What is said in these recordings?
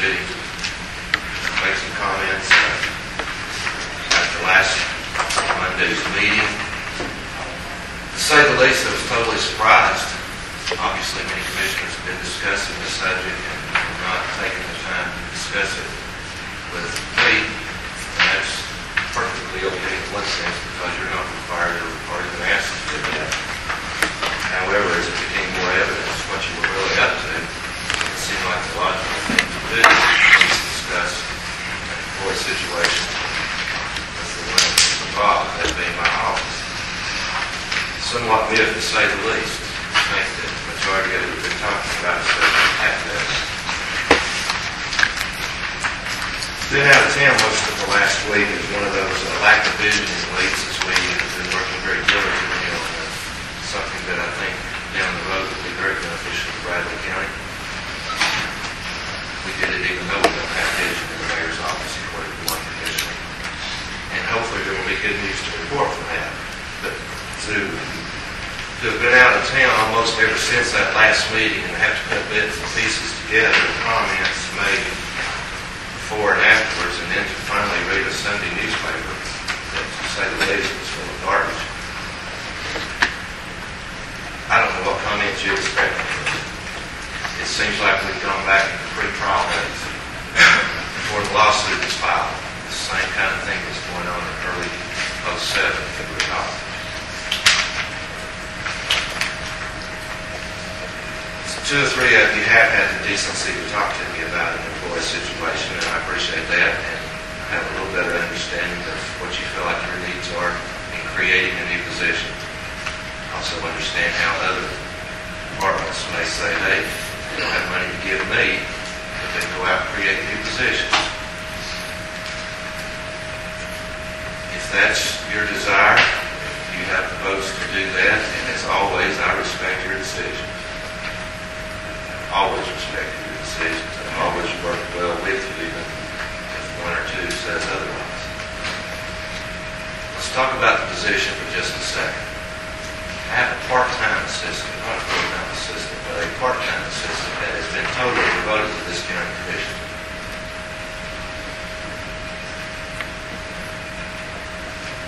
city, make some comments after last Monday's meeting. To say the least, I was totally surprised. Obviously, many commissioners have been discussing this subject and not taking the time to discuss it with me. And that's perfectly okay in one sense because you're not required or even asked to do that. However, as it became more evident what you were really up to, it seemed like the logical thing to do was to discuss an employee situation with the one involved, that being my office. Somewhat miffed, to say the least. I think that the majority of it we've been talking about is that. Been out of town most of the last week is one of those lack of vision in leads as we have been working very diligently on something that I think down the road will be very beneficial to Bradley County. We did it even though we don't have vision in the mayor's office according to one commissioner. And hopefully there will be good news to report from that. But to have been out of town almost ever since that last meeting and have to put bits and pieces together, comments made before and afterwards, and then to finally read a Sunday newspaper that, to say the least, was full of garbage. I don't know what comments you expect. It seems like we've gone back into pre-trial days before the lawsuit was filed. The same kind of thing was going on in early 2007, if you recall. Two or three of you have had the decency to talk to me about an employee situation, and I appreciate that, and I have a little better understanding of what you feel like your needs are in creating a new position. Also understand how other departments may say, hey, they don't have money to give me, but they go out and create new positions. If that's your desire, you have the votes to do that, and as always, I respect your decision. Always respect your decisions and always work well with you, even if one or two says otherwise. Let's talk about the position for just a second. I have a part-time assistant, not a full-time assistant, but a part-time assistant that has been totally devoted to this county commission.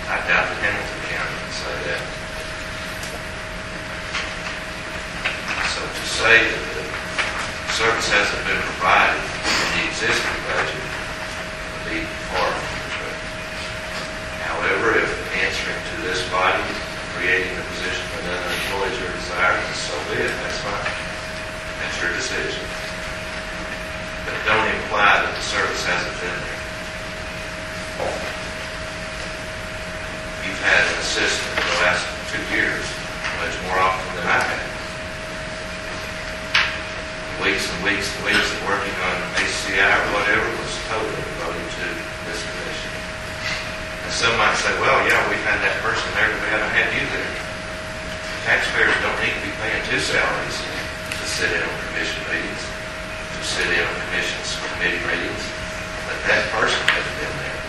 I doubt that Hamilton County can say that. So to say that the service hasn't been provided in the existing budget would be far from the truth. However, if answering to this body, creating a position for another employee is your desire, then so be it. That's fine. That's your decision. But don't imply that the service hasn't been there. You've had an assistant for the last 2 years, much more often than I have. Weeks and weeks and weeks of working on HCI or whatever was totally devoted to this commission. And some might say, well, yeah, we've had that person there, but we haven't had you there. Taxpayers don't need to be paying 2 salaries to sit in on commission meetings, to sit in on committee meetings, but that person has been there.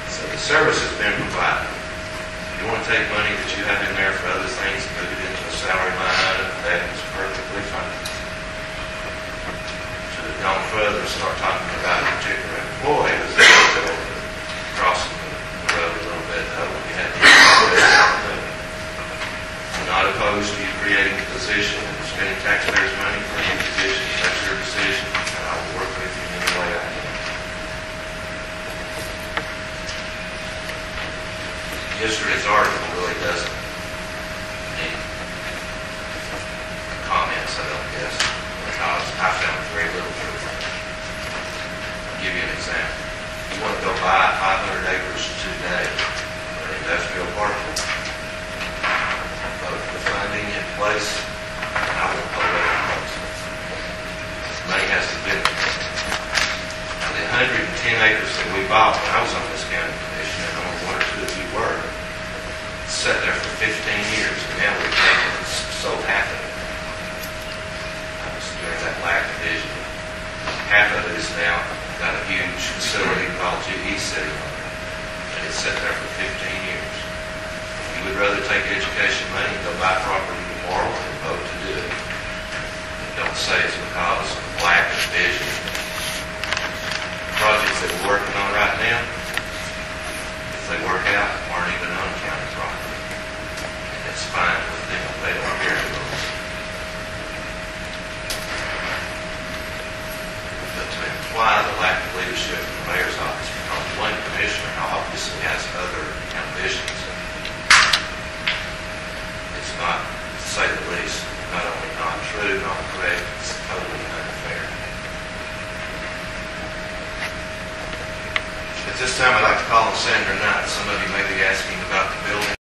So the service has been provided. If you want to take money that you have in there for other things and move it into a salary line item, that is perfectly fine. Gone further and start talking about a particular employee as they go crossing the road a little bit, we had to I'm not opposed to you creating a position and spending taxpayers' money for a new position. That's your decision, and I will work with you in any way I can. Yesterday's article really doesn't need comments, I don't guess, because I found very little truth. I'll give you an example. You want to go buy 500 acres today for an industrial park, put the funding in place, and I will pull it in place. Money has to be there. Now, the 110 acres that we bought when I was on this county commission, and only 1 or 2 of you were, sat there for 15 years, and now we've taken and sold half of it. During that lack of vision. Half of it is now got a huge facility called GE sitting on it. And it's sat there for 15 years. If you would rather take education money and go buy property tomorrow and vote to do it, don't say it's because of lack of vision work out aren't even on county property. And it's fine with them. They don't care the rules. But to imply the lack of leadership in the mayor's office because one commissioner obviously has other ambitions, it's not, to say the least, not only not true, not correct, it's totally unfair. At this time, I'd like to call on Senator Knight. Some of you may be asking about the building.